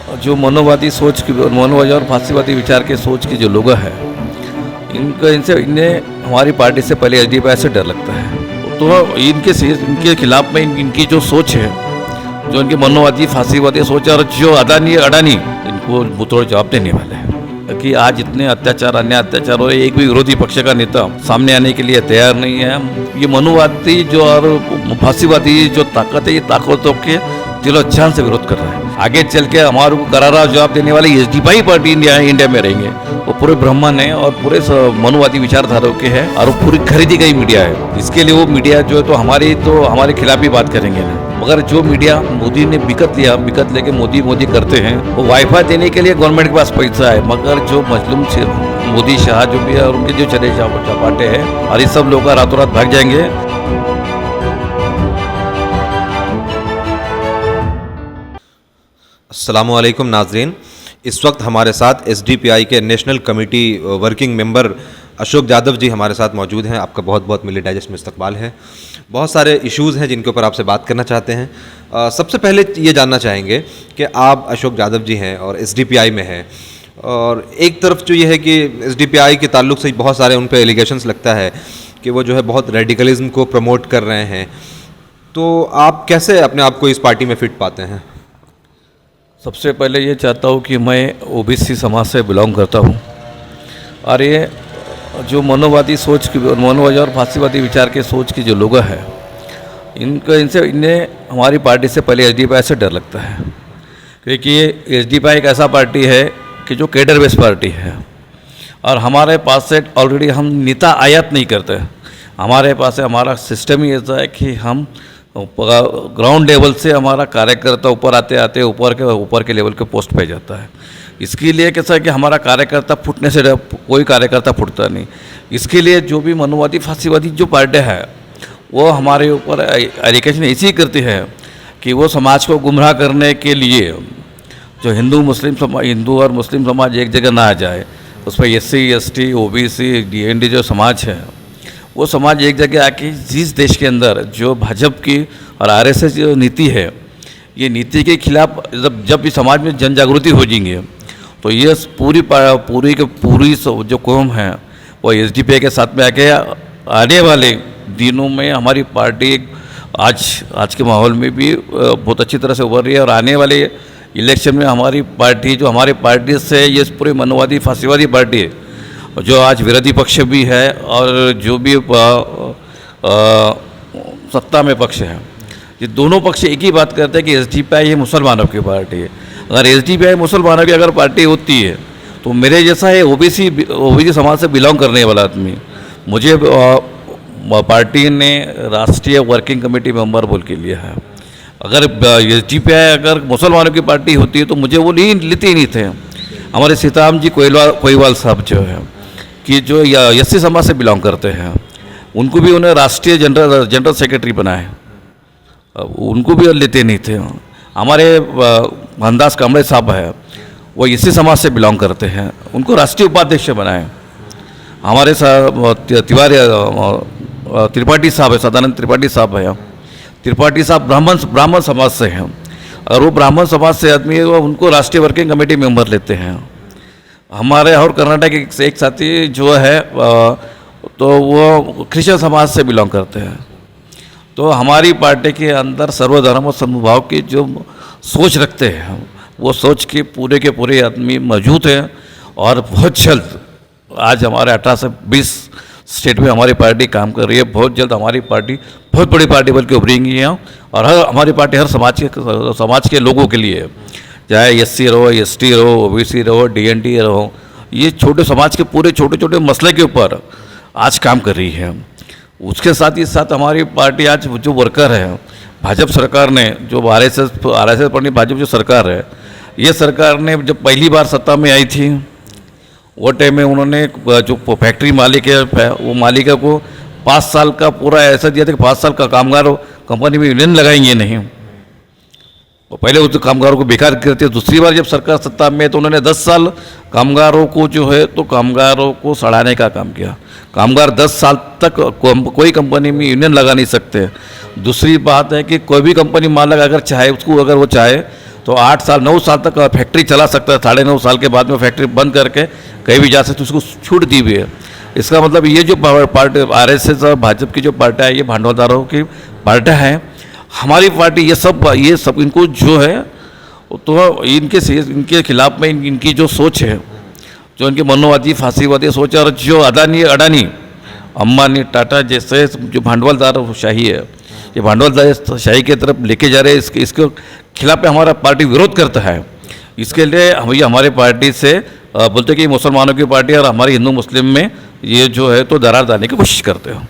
जो मनोवादी सोच की मनोवादी और फांसीवादी विचार के सोच के जो लोग हैं इन्हें हमारी पार्टी से पहले एसडीपीआई से डर लगता है। तो इनके खिलाफ में इनकी जो सोच है, जो इनकी मनोवादी फांसीवादी सोच है, और जो अडानी इनको मुंहतोड़ जवाब देने वाले हैं कि आज इतने अत्याचार अन्य अत्याचार हो, एक भी विरोधी पक्ष का नेता सामने आने के लिए तैयार नहीं है। ये मनोवादी जो और फांसीवादी जो ताकत है, ये ताकतों के दिलो जान से विरोध कर रहा है। आगे चल के हमारे को करारा जवाब देने वाले एसडीपीआई पार्टी इंडिया में रहेंगे। वो पूरे ब्राह्मण है और पूरे मनोवादी विचारधाराओं के हैं और वो पूरी खरीदी गई मीडिया है। इसके लिए वो मीडिया जो है तो हमारे खिलाफ ही बात करेंगे ना। मगर जो मीडिया मोदी ने बिकत लेके मोदी करते हैं, वो वाईफाई देने के लिए गवर्नमेंट के पास पैसा है, मगर जो मजलूम से मोदी शाह जो भी है और उनके जो चले चपाटे हैं और ये सब लोग रातों रात भाग जाएंगे। अस्सलामुअलैकुम नाज़रीन, इस वक्त हमारे साथ एसडीपीआई के national committee working member Ashok Yadav ji हमारे साथ मौजूद हैं। आपका बहुत बहुत मिली डाइजेस्ट में इस्तकबाल है। बहुत सारे इश्यूज़ हैं जिनके ऊपर आपसे बात करना चाहते हैं। सबसे पहले ये जानना चाहेंगे कि आप अशोक यादव जी हैं और एसडीपीआई में हैं, और एक तरफ जो ये है कि एसडीपीआई के ताल्लुक से बहुत सारे उन पर एलिगेशंस लगता है कि वो जो है बहुत रेडिकलिज्म को प्रमोट कर रहे हैं। तो आप कैसे अपने आप को इस पार्टी में फिट पाते हैं? सबसे पहले ये चाहता हूँ कि मैं ओबीसी समाज से बिलोंग करता हूँ, और ये जो मनोवादी और फांसीवादी विचार के सोच के जो लोग हैं इन्हें हमारी पार्टी से पहले एसडीपीआई से डर लगता है, क्योंकि ये एसडीपीआई एक ऐसा पार्टी है कि जो कैडर बेस्ड पार्टी है, और हमारे पास से ऑलरेडी हम नेता आयात नहीं करते। हमारे पास से हमारा सिस्टम ही ऐसा है कि हम ग्राउंड लेवल से हमारा कार्यकर्ता ऊपर आते आते ऊपर के लेवल के पोस्ट पे जाता है। इसके लिए कैसा है कि हमारा कार्यकर्ता फुटने से कोई कार्यकर्ता फुटता नहीं। इसके लिए जो भी मनोवादी फांसीवादी जो पार्टी है वो हमारे ऊपर एलिगेशन ऐसी करती है कि वो समाज को गुमराह करने के लिए जो हिंदू और मुस्लिम समाज एक जगह ना आ जाए, उसमें एससी एसटी ओबीसी डीएनडी जो समाज है वो समाज एक जगह आके जिस देश के अंदर जो भाजपा की और आरएसएस जो नीति है, ये नीति के खिलाफ जब इस समाज में जन जागृति हो जाएंगे तो ये पूरी जो कौम है वो एसडीपीआई के साथ में आके आने वाले दिनों में हमारी पार्टी आज के माहौल में भी बहुत अच्छी तरह से उभर रही है। और आने वाले इलेक्शन में हमारी पार्टी से ये पूरी मनोवादी फांसीवादी पार्टी है जो आज विरोधी पक्ष भी है और जो भी सत्ता में पक्ष है, ये दोनों पक्ष एक ही बात करते हैं कि एसडीपीआई ये मुसलमानों की पार्टी है। अगर एसडीपीआई मुसलमानों की अगर पार्टी होती है तो मेरे जैसा है ओबीसी समाज से बिलोंग करने वाला आदमी, मुझे पार्टी ने राष्ट्रीय वर्किंग कमेटी मेंबर बोल के लिया है। अगर एसडीपीआई अगर मुसलमानों की पार्टी होती है तो मुझे वो लेते ही नहीं थे। हमारे सीताराम जी कोईवाल साहब जो है कि जो एससी समाज से बिलोंग करते हैं, उनको भी उन्हें राष्ट्रीय जनरल सेक्रेटरी बनाए, उनको भी लेते नहीं थे। हमारे मोहनदास कामड़े साहब है, वो एससी समाज से बिलोंग करते हैं, उनको राष्ट्रीय उपाध्यक्ष बनाए। हमारे त्रिपाठी साहब है, सदानंद त्रिपाठी साहब है, त्रिपाठी साहब ब्राह्मण समाज से हैं, और वो ब्राह्मण समाज से आदमी है, उनको राष्ट्रीय वर्किंग कमेटी मेंबर लेते हैं। हमारे और कर्नाटक से एक साथी जो है तो वो क्रिश्चियन समाज से बिलोंग करते हैं। तो हमारी पार्टी के अंदर सर्वधर्म और समभाव की जो सोच रखते हैं वो सोच के पूरे आदमी मौजूद हैं, और बहुत जल्द आज हमारे 18 से 20 स्टेट में हमारी पार्टी काम कर रही है। बहुत जल्द हमारी पार्टी बहुत बड़ी पार्टी बल्कि उभरेंगी है, और हमारी पार्टी हर समाज के लोगों के लिए है, चाहे एससी रहो, एसटी रहो, ओबीसी रहो, डीएनडी रहो, ये छोटे समाज के पूरे छोटे मसले के ऊपर आज काम कर रही है। उसके साथ ही साथ हमारी पार्टी आज जो वर्कर है, भाजपा सरकार ने जो आरएसएस पर भाजपा जो सरकार है, ये सरकार ने जब पहली बार सत्ता में आई थी वो टाइम में उन्होंने जो फैक्ट्री मालिक है वो मालिका को 5 साल का पूरा ऐसा दिया था कि 5 साल का कामगार कंपनी में यूनियन लगाएंगे नहीं। तो पहले उस कामगारों को बेकार करते। दूसरी बार जब सरकार सत्ता में तो उन्होंने 10 साल कामगारों को जो है तो कामगारों को सड़ाने का काम किया। कामगार 10 साल तक कोई कंपनी में यूनियन लगा नहीं सकते। दूसरी बात है कि कोई भी कंपनी मालिक अगर चाहे उसको अगर वो चाहे तो 8 साल 9 साल तक फैक्ट्री चला सकता है, 9.5 साल के बाद में फैक्ट्री बंद करके कहीं भी जा सकते, उसको छूट दी हुई है। इसका मतलब ये जो पार्टी आरएसएस और भाजपा की जो पार्टियाँ है, ये भांडवलदारों की पार्टियाँ हैं। हमारी पार्टी ये सब इनको जो है तो इनके खिलाफ में इनकी जो सोच है, जो इनकी मनोवादी फांसीवादी सोच है, और जो अडानी अंबानी टाटा जैसे जो भांडवलदार शाही है, ये भांडवलदार शाही की तरफ लेके जा रहे हैं, इसके खिलाफ में हमारा पार्टी विरोध करता है। इसके लिए हम ये हमारे पार्टी से बोलते कि मुसलमानों की पार्टी और हमारे हिंदू मुस्लिम में ये जो है तो दरार डालने की कोशिश करते हो।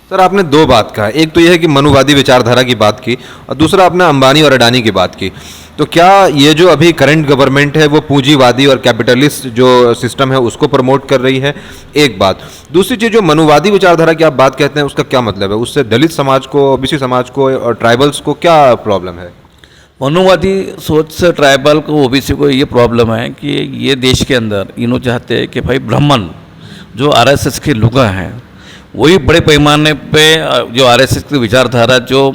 सर, आपने दो बात कहा, एक तो यह है कि मनुवादी विचारधारा की बात की, और दूसरा आपने अंबानी और अडानी की बात की। तो क्या ये जो अभी करंट गवर्नमेंट है वो पूंजीवादी और कैपिटलिस्ट जो सिस्टम है उसको प्रमोट कर रही है? एक बात। दूसरी चीज़, जो मनुवादी विचारधारा की आप बात कहते हैं, उसका क्या मतलब है? उससे दलित समाज को, ओबीसी समाज को और ट्राइबल्स को क्या प्रॉब्लम है? मनुवादी सोच से ट्राइबल को, ओबीसी को ये प्रॉब्लम है कि ये देश के अंदर इन्हों चाहते हैं कि भाई ब्राह्मण जो आरएसएस के लोग हैं, वही बड़े पैमाने पे जो आरएसएस की विचारधारा, जो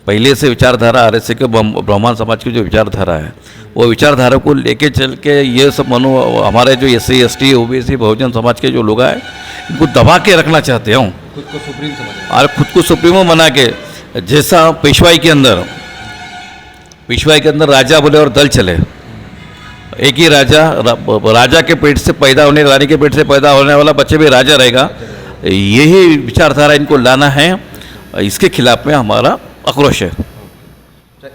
पहले से विचारधारा आरएसएस के ब्राह्मण समाज की जो विचारधारा है, वो विचारधारा को लेके चल के ये सब हमारे जो SC ST OBC Bahujan Samaj के जो लोग हैं, इनको दबा के रखना चाहते हैं, खुद को सुप्रीम समझ, और खुद को सुप्रीमो बना के, जैसा पेशवाई के अंदर राजा बोले और दल चले। एक ही राजा के पेट से पैदा होने, रानी के पेट से पैदा होने वाला बच्चे भी राजा रहेगा, यही विचारधारा इनको लाना है। इसके खिलाफ में हमारा आक्रोश है।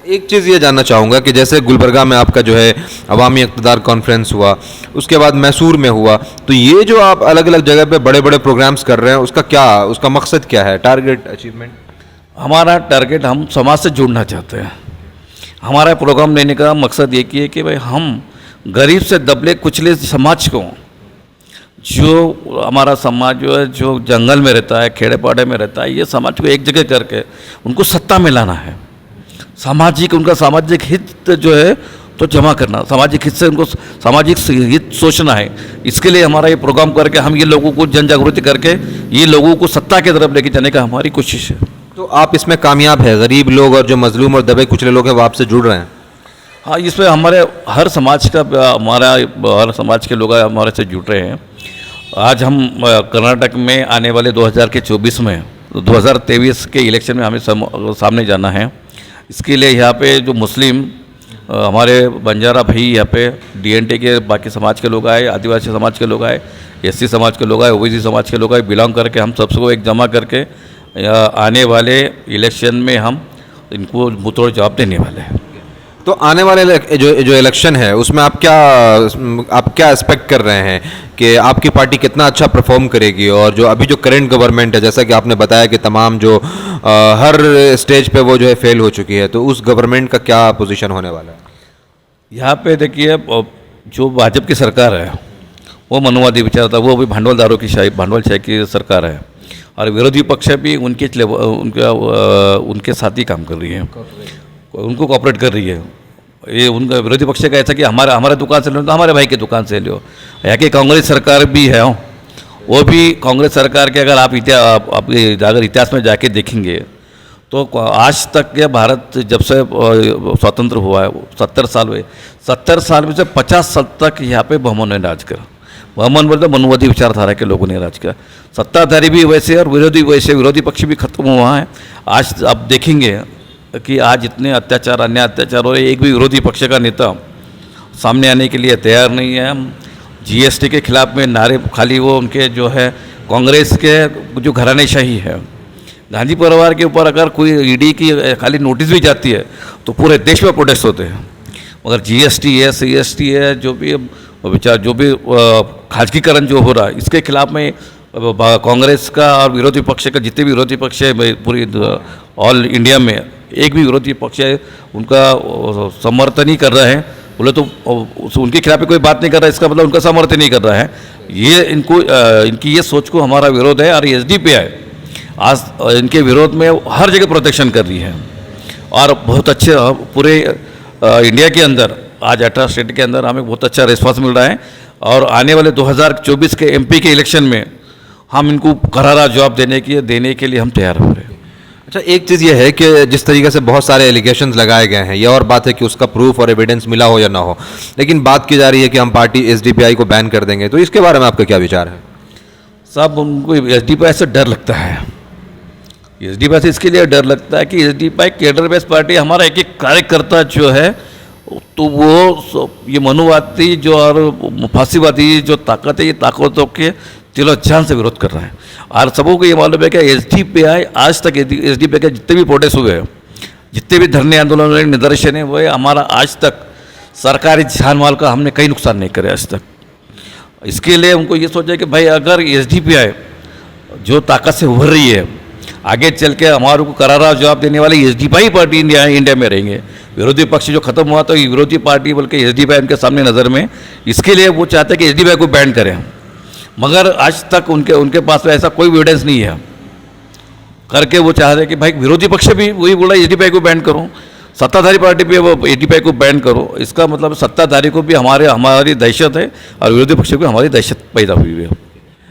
एक चीज़ ये जानना चाहूँगा कि जैसे गुलबर्गा में आपका जो है अवामी इक़्तिदार कॉन्फ्रेंस हुआ, उसके बाद मैसूर में हुआ, तो ये जो आप अलग अलग जगह पे बड़े बड़े प्रोग्राम्स कर रहे हैं, उसका मकसद क्या है? Target achievement? हमारा टारगेट, हम समाज से जुड़ना चाहते हैं। हमारा प्रोग्राम लेने का मकसद एक ही है कि भाई हम गरीब से दबले कुचले समाज को, जो हमारा समाज जो है, जो जंगल में रहता है, खेड़े पाड़े में रहता है, ये समाज को एक जगह करके उनको सत्ता में लाना है। उनका सामाजिक हित जो है तो जमा करना, सामाजिक हित से उनको सामाजिक हित सोचना है। इसके लिए हमारा ये प्रोग्राम करके हम ये लोगों को जन जागृति करके ये लोगों को सत्ता की तरफ लेके जाने का हमारी कोशिश है। तो आप इसमें कामयाब है? गरीब लोग और जो मजलूम और दबे कुचले लोग हैं वो आपसे जुड़ रहे हैं? हाँ, इसमें हर समाज के लोग हमारे से जुड़ रहे हैं। आज हम कर्नाटक में आने वाले 2024 में 2023 के इलेक्शन में हमें सामने जाना है। इसके लिए यहाँ पे जो मुस्लिम हमारे बंजारा भाई, यहाँ पे DNT के बाकी समाज के लोग आए, आदिवासी समाज के लोग आए, SC समाज के लोग आए, ओबीसी समाज के लोग आए, बिलोंग करके हम सबको एक जमा करके आने वाले इलेक्शन में हम इनको मुंहतोड़ जवाब देने वाले हैं। तो आने वाले जो इलेक्शन है उसमें आप क्या एक्सपेक्ट कर रहे हैं कि आपकी पार्टी कितना अच्छा परफॉर्म करेगी? और जो अभी जो करंट गवर्नमेंट है, जैसा कि आपने बताया कि तमाम जो हर स्टेज पे वो जो है फेल हो चुकी है, तो उस गवर्नमेंट का क्या पोजीशन होने वाला है? यहाँ पे देखिए, जो भाजपा की सरकार है वो मनोवादी विचारता, वो भी भांडवलशाही की सरकार है, और विरोधी पक्ष भी उनके साथ ही काम कर रही है, उनको कॉपरेट कर रही है। ये उनका विरोधी पक्ष का ऐसा कि हमारे दुकान से लो तो हमारे भाई की दुकान से लो। यहाँ की कांग्रेस सरकार भी है, वो भी कांग्रेस सरकार के अगर आप अगर इतिहास में जाके देखेंगे तो आज तक के भारत जब से स्वतंत्र हुआ है 70 साल हुए, 70 साल में से 50 साल तक यहाँ पे बहुमन ने राज करा। बहुमन बोलते मनोवादी विचारधारा के लोगों ने राज किया। सत्ताधारी भी वैसे और विरोधी पक्ष भी खत्म हुआ है। आज आप देखेंगे कि आज इतने अत्याचार, अन्य अत्याचार हो रहे, एक भी विरोधी पक्ष का नेता सामने आने के लिए तैयार नहीं है। GST के खिलाफ में नारे खाली वो उनके जो है कांग्रेस के जो घरानेशाही है, गांधी परिवार के ऊपर अगर कोई ED की खाली नोटिस भी जाती है तो पूरे देश में प्रोटेस्ट होते हैं। मगर GST है, CST है, जो भी खाजगीकरण जो हो रहा है, इसके खिलाफ में कांग्रेस का और विरोधी पक्ष का जितने भी विरोधी पक्ष है पूरी ऑल इंडिया में, एक भी विरोधी पक्ष है उनका समर्थन ही कर रहा है। बोले तो उनके खिलाफ कोई बात नहीं कर रहा है, इसका मतलब उनका समर्थन नहीं कर रहा है। ये इनकी ये सोच को हमारा विरोध है। और SDPI आज इनके विरोध में हर जगह प्रोटेक्शन कर रही है, और बहुत अच्छे पूरे इंडिया के अंदर आज 18 स्टेट के अंदर हमें बहुत अच्छा रिस्पॉन्स मिल रहा है। और आने वाले 2024 के MP के इलेक्शन में हम इनको करारा जवाब देने के लिए हम तैयार हो रहे हैं। अच्छा, एक चीज़ ये है कि जिस तरीके से बहुत सारे एलिगेशंस लगाए गए हैं, ये और बात है कि उसका प्रूफ और एविडेंस मिला हो या ना हो, लेकिन बात की जा रही है कि हम पार्टी एसडीपीआई को बैन कर देंगे, तो इसके बारे में आपका क्या विचार है? साहब, उनको एसडीपीआई से डर लगता है। एसडीपीआई से इसके लिए डर लगता है कि एसडीपीआई केडर बेस्ड पार्टी, हमारा एक एक कार्यकर्ता जो है तो वो ये मनुवादी जो और फांसीवादी जो ताकत है, ये ताकतों के दिलो जान से विरोध कर रहा है। और सबों को ये मालूम है कि एसडीपीआई आज तक एसडीपीआई के जितने भी प्रोटेस्ट हुए हैं, जितने भी धरने आंदोलन हुए, निदर्शन है, वो हमारा आज तक सरकारी जान माल का हमने कहीं नुकसान नहीं करे आज तक। इसके लिए उनको ये सोचा कि भाई अगर एसडीपीआई जो ताकत से उभर रही है, आगे चल के हमारे को करारा जवाब देने वाली एसडीपीआई पार्टी इंडिया में रहेंगे। विरोधी पक्ष जो खत्म हुआ तो विरोधी पार्टी बल्कि एसडीपीआई उनके सामने नज़र में, इसके लिए वो चाहते हैं कि एसडीपीआई को बैन करें, मगर आज तक उनके पास ऐसा कोई एविडेंस नहीं है करके वो चाह रहे हैं कि भाई विरोधी पक्ष भी वही बोला एसडीपीआई को बैन करो, सत्ताधारी पार्टी पे वो एसडीपीआई को बैन करो। इसका मतलब सत्ताधारी को भी हमारी दहशत है और विरोधी पक्ष को हमारी दहशत पैदा हुई है।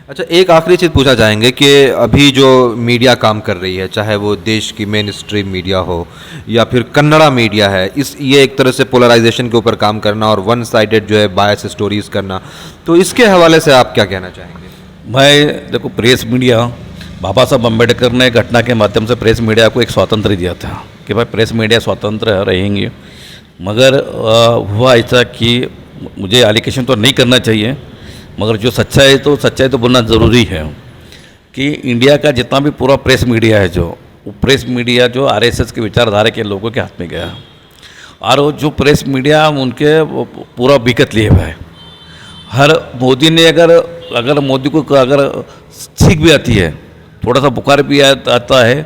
अच्छा, एक आखिरी चीज़ पूछा चाहेंगे कि अभी जो मीडिया काम कर रही है, चाहे वो देश की मेन स्ट्रीम मीडिया हो या फिर कन्नड़ा मीडिया है, ये एक तरह से पोलराइजेशन के ऊपर काम करना और वन साइडेड जो है बायस स्टोरीज करना, तो इसके हवाले से आप क्या कहना चाहेंगे? मैं देखो, प्रेस मीडिया, बाबा साहब अम्बेडकर ने घटना के माध्यम से प्रेस मीडिया को एक स्वातंत्र दिया था कि भाई प्रेस मीडिया स्वतंत्र रहेंगे, मगर हुआ ऐसा कि मुझे एलिगेशन तो नहीं करना चाहिए, मगर जो सच्चाई तो बोलना ज़रूरी है कि इंडिया का जितना भी पूरा प्रेस मीडिया है, जो प्रेस मीडिया जो आरएसएस के विचारधारा के लोगों के हाथ में गया, और वो जो प्रेस मीडिया उनके पूरा बिकत लिए हुआ है। हर मोदी ने अगर मोदी को अगर छींक भी आती है, थोड़ा सा बुखार भी आता है,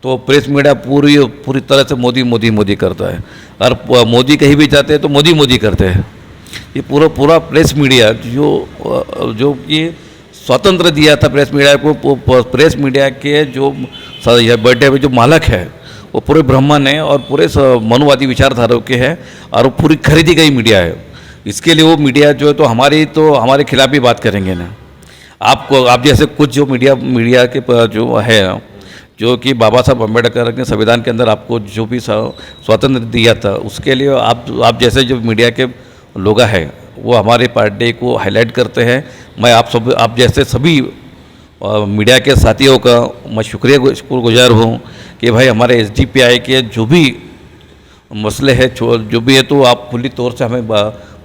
तो प्रेस मीडिया पूरी तरह से मोदी करता है, और मोदी कहीं भी जाते हैं तो मोदी करते हैं। ये पूरा प्रेस मीडिया जो कि स्वतंत्र दिया था प्रेस मीडिया को, प्रेस मीडिया के जो बर्थडे में जो मालक है वो पूरे ब्राह्मण है और पूरे मनुवादी विचारधारा के हैं, और वो पूरी खरीदी गई मीडिया है। इसके लिए वो मीडिया जो है तो हमारे खिलाफ भी बात करेंगे ना। आप जैसे कुछ जो मीडिया के जो है, जो कि बाबा साहब अम्बेडकर ने संविधान के अंदर आपको जो भी स्वतंत्र दिया था, उसके लिए आप जैसे जो मीडिया के लोग हैं वो हमारे पार्टी को हाईलाइट करते हैं। मैं आप जैसे सभी मीडिया के साथियों का मैं शुक्रगुजार हूँ कि भाई हमारे एसडीपीआई के जो भी मसले हैं, जो भी है, तो आप खुली तौर से हमें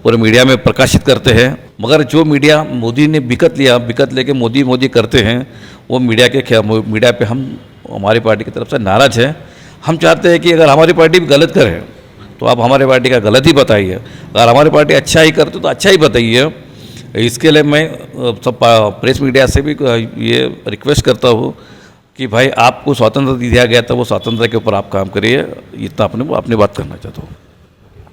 पूरे मीडिया में प्रकाशित करते हैं। मगर जो मीडिया मोदी ने बिकत लेके मोदी करते हैं, वो मीडिया पे हमारी पार्टी की तरफ से नाराज़ है। हम चाहते हैं कि अगर हमारी पार्टी भी गलत करे तो आप हमारे पार्टी का गलत ही बताइए, अगर हमारी पार्टी अच्छा ही करते तो अच्छा ही बताइए। इसके लिए मैं सब प्रेस मीडिया से भी ये रिक्वेस्ट करता हूँ कि भाई आपको स्वतंत्र दिया गया था, वो स्वतंत्र के ऊपर आप काम करिए। इतना अपनी बात करना चाहता हूँ।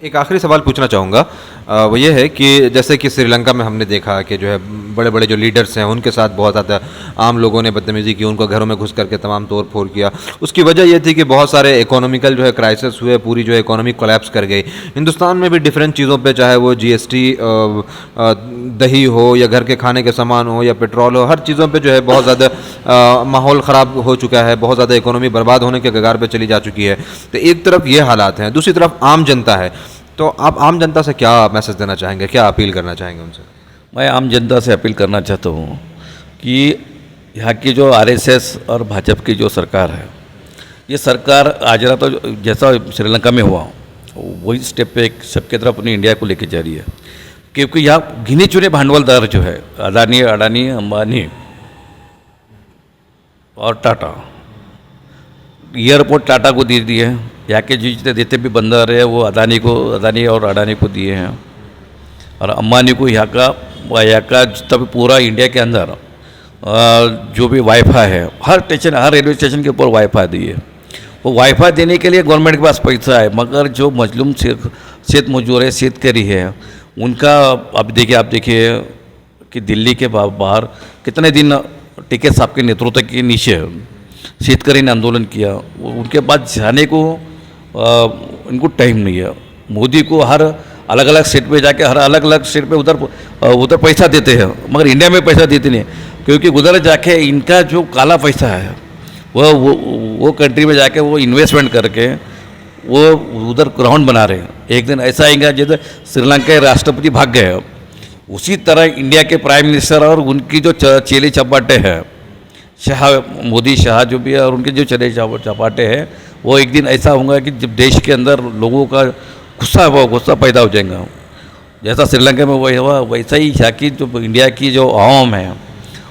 एक आखिरी सवाल पूछना चाहूँगा, वो ये है कि जैसे कि श्रीलंका में हमने देखा कि जो है बड़े बड़े जो लीडर्स हैं उनके साथ बहुत ज़्यादा आम लोगों ने बदतमीज़ी की, उनको घरों में घुस करके तमाम तोड़ फोड़ किया। उसकी वजह ये थी कि बहुत सारे इकोनॉमिकल जो है क्राइसिस हुए, पूरी जो है इकोनॉमी कोलैप्स कर गई। हिंदुस्तान में भी डिफरेंट चीज़ों पे, चाहे वो जीएसटी, दही हो या घर के खाने के सामान हो या पेट्रोल हो, हर चीज़ों पर जो है बहुत ज़्यादा माहौल ख़राब हो चुका है, बहुत ज़्यादा इकोनॉमी बर्बाद होने के कगार पर चली जा चुकी है। तो एक तरफ ये हालात हैं, दूसरी तरफ आम जनता है, तो आप आम जनता से क्या मैसेज देना चाहेंगे, क्या अपील करना चाहेंगे उनसे? मैं आम जनता से अपील करना चाहता हूँ कि यहाँ की जो आरएसएस और भाजपा की जो सरकार है, ये सरकार आज रात तो जैसा श्रीलंका में हुआ वही स्टेप पे एक सबके तरफ अपनी इंडिया को लेके जा रही है, क्योंकि यहाँ गिने चुने भांडवलदार जो है अडानी, अंबानी और टाटा, एयरपोर्ट टाटा को दे दिए हैं। यहाँ के जितने देते भी बंदर है वो अडानी और अडानी को दिए हैं, और अंबानी को यहाँ का जितना भी पूरा इंडिया के अंदर जो भी वाईफाई है, हर रेलवे स्टेशन के ऊपर वाईफाई दिए। वो वाईफाई देने के लिए गवर्नमेंट के पास पैसा है, मगर जो मजलूम खेत मजदूर है, शेतकारी है, उनका आप देखिए कि दिल्ली के बाहर कितने दिन टिकैत साहब के नेतृत्व के नीचे शेतकारी ने आंदोलन किया। उनके बाद जाने को इनको टाइम नहीं है। मोदी को हर अलग अलग स्टेट पे जाके हर अलग अलग स्टेट पे उधर पैसा देते हैं, मगर इंडिया में पैसा देते नहीं, क्योंकि उधर जाके इनका जो काला पैसा है वो कंट्री में जाके वो इन्वेस्टमेंट करके वो उधर ग्राउंड बना रहे हैं। एक दिन ऐसा आएगा जैसे श्रीलंका के राष्ट्रपति भाग गए, उसी तरह इंडिया के प्राइम मिनिस्टर और उनकी जो चेले चपाटे हैं, मोदी शाह जो भी है, और उनके जो चेले चपाटे हैं, वो एक दिन ऐसा होगा कि जब देश के अंदर लोगों का गुस्सा पैदा हो जाएगा। जैसा श्रीलंका में वही हुआ, वैसा ही यहाँ की जो इंडिया की जो आवाम है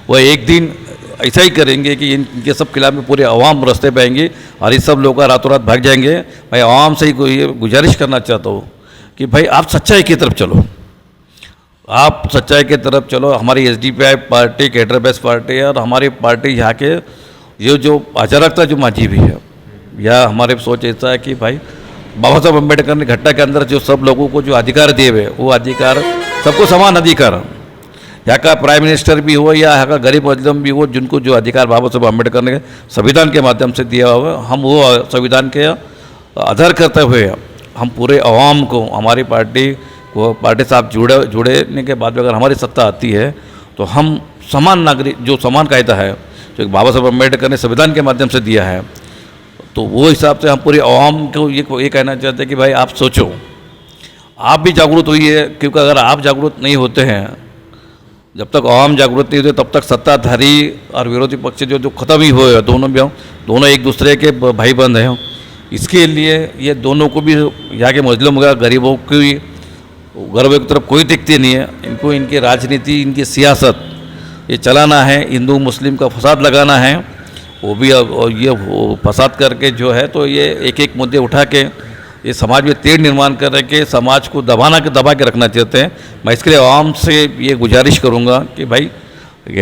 वो एक दिन ऐसा ही करेंगे कि इनके सब खिलाफ में पूरे अवाम रास्ते पे आएंगे और इस सब लोग का रातों रात भाग जाएंगे। मैं अवाम से ही ये गुजारिश करना चाहता हूँ कि भाई आप सच्चाई की तरफ चलो, आप सच्चाई की तरफ चलो। हमारी SDPI party cadre based party है और हमारी पार्टी यहाँ के ये जो अचारकता जो मांझी भी है, या हमारे सोच ऐसा है कि भाई बाबा साहब अम्बेडकर ने घटना के अंदर जो सब लोगों को जो अधिकार दिए हुए, वो अधिकार सबको समान अधिकार, यहाँ का प्राइम मिनिस्टर भी हो या यहाँ का गरीब मजलूम भी हो, जिनको जो अधिकार बाबा साहब अम्बेडकर ने संविधान के माध्यम से दिया हुआ है, हम वो संविधान के आधार करते हुए हम पूरे अवाम को, हमारी पार्टी को, पार्टी साहब जुड़ने के बाद अगर हमारी सत्ता आती है तो हम समान नागरिक, जो समान कायदा है जो बाबा साहब अम्बेडकर ने संविधान के माध्यम से दिया है, तो वो हिसाब से हम पूरे अवाम को ये कहना चाहते हैं कि भाई आप सोचो, आप भी जागरूक हुई है, क्योंकि अगर आप जागरूक नहीं होते हैं, जब तक आवाम जागरूक नहीं होते तब तक सत्ताधारी और विरोधी पक्ष जो खत्म ही हुए, दोनों एक दूसरे के भाई बंद हैं। इसके लिए ये दोनों को भी, यहाँ के मजलूम का गरीबों की गरीबों की तरफ कोई दिखती नहीं है, इनको इनकी राजनीति, इनकी सियासत ये चलाना है, हिंदू मुस्लिम का फसाद लगाना है, वो भी ये फसाद करके जो है तो ये एक एक मुद्दे उठा के ये समाज में तेड़ निर्माण करके समाज को दबा के रखना चाहते हैं। मैं इसके लिए आवाम से ये गुजारिश करूंगा कि भाई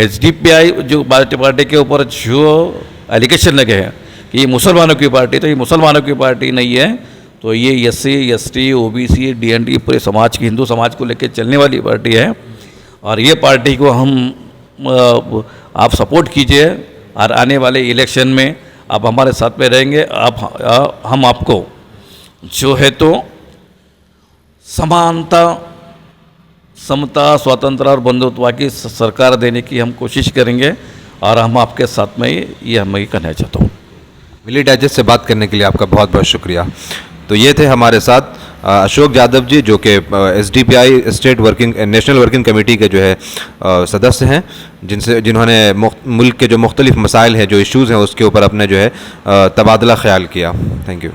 SDPI जो पार्टी के ऊपर जो एलिगेशन लगे हैं कि ये मुसलमानों की पार्टी, तो ये मुसलमानों की पार्टी नहीं है, तो ये SC ST OBC DND पूरे समाज की, हिंदू समाज को लेकर चलने वाली पार्टी है। और ये पार्टी को आप सपोर्ट कीजिए और आने वाले इलेक्शन में आप हमारे साथ में रहेंगे। हम आपको जो है तो समानता, समता, स्वतंत्रता और बंधुत्व की सरकार देने की हम कोशिश करेंगे और हम आपके साथ में ये हम ही कहना चाहता हूँ। मिली डाइजेस्ट से बात करने के लिए आपका बहुत बहुत शुक्रिया। तो ये थे हमारे साथ अशोक यादव जी, जो कि SDPI state working national working committee के जो है सदस्य हैं, जिन्होंने मुल्क के जो मुख्तलिफ मसाइल हैं, जो इश्यूज़ हैं, उसके ऊपर अपने जो है तबादला ख्याल किया। Thank you.